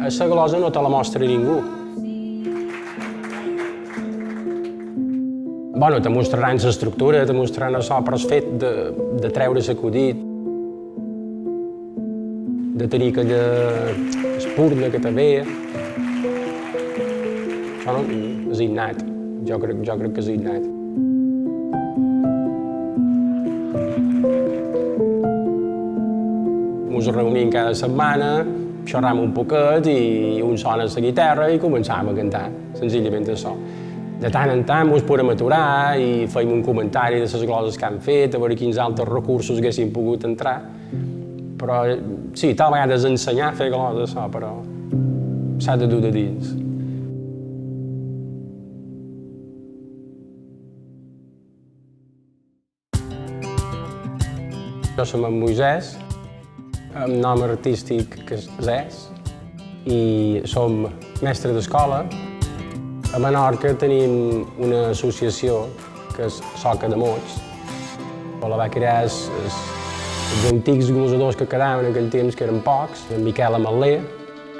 La glosa no te la mostra ningú. Bueno, te mostraran l'estructura, te mostraran això, però el fet de treure l'acudit, de tenir aquella espurna que te ve, això no, és innat. Jo crec que és innat. Ens reunim cada setmana, xerram un poquet i un sona la guitarra i començàvem a cantar, senzillament això. De tant en tant ens podem aturar i feim un comentari de les gloses que han fet, a veure quins altres recursos haguessin pogut entrar. Però sí, tal vegada és ensenyar a fer gloses, això, però s'ha de dur de dins. Jo som en Moisès, amb nom artístic que és Zès, i som mestre d'escola. A Menorca tenim una associació que és Soca de Mots. La va crear els antics glosadors que quedaven en aquell temps, que eren pocs, en Miquel Ametler,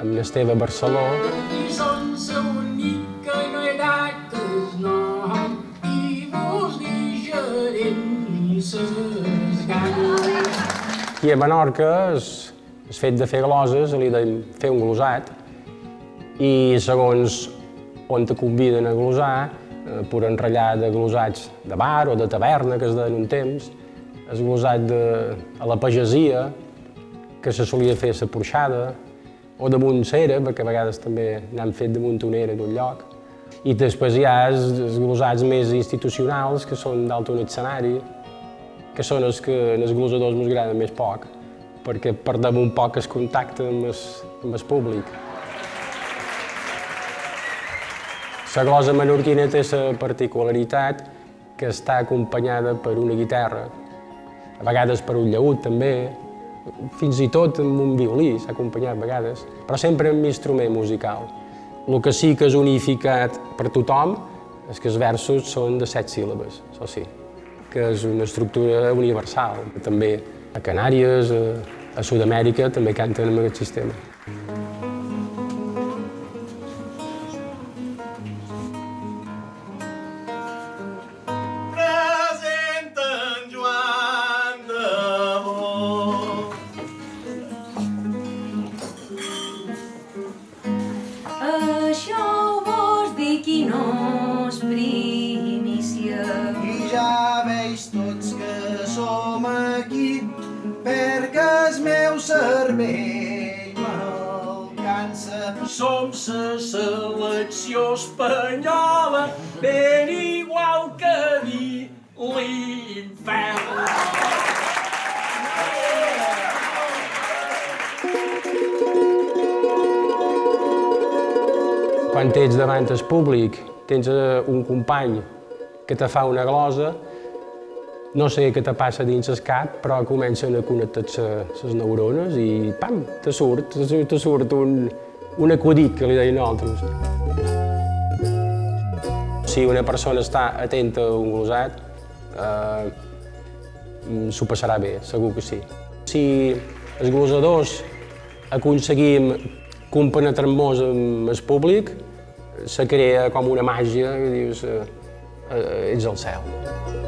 amb l'Esteve Barceló. I sense única no he dat el nom i vos deixarem ni ses ganes. Aquí a Menorca, el fet de fer gloses, li deim fer un glosat, i segons on te conviden a glosar, poden ratllar de glosats de bar o de taverna, que es deien un temps, el glosat a la pagesia, que se solia fer a la porxada, o damunt cera, perquè a vegades també n'han fet damunt una era d'un lloc. I després hi ha els glosats més institucionals, que són dalt un escenari, que són els que als glosadors ens agraden més poc, perquè perdem un poc el contacte amb el públic. La glosa menorquina té la particularitat que està acompanyada per una guitarra, a vegades per un llaüt també, fins i tot amb un violí s'ha acompanyat a vegades, però sempre amb instrument musical. El que sí que és unificat per tothom és que els versos són de 7 síl·labes, això sí, que és una estructura universal. També a Canàries, a Sud-amèrica, també canten amb aquest sistema. Cervell m'alcança. Som la selecció espanyola, ben igual que dir l'infern. Quan ets davant el públic, tens un company que te fa una glosa, no sé què te passa dins el cap, però comencen a connectar-se les neurones i pam, te surt un acudit, que li deien nosaltres. Si una persona està atenta a un glosat, s'ho passarà bé, segur que sí. Si els glosadors aconseguim compenetrar-nos amb el públic, se crea com una màgia i dius, ets al cel.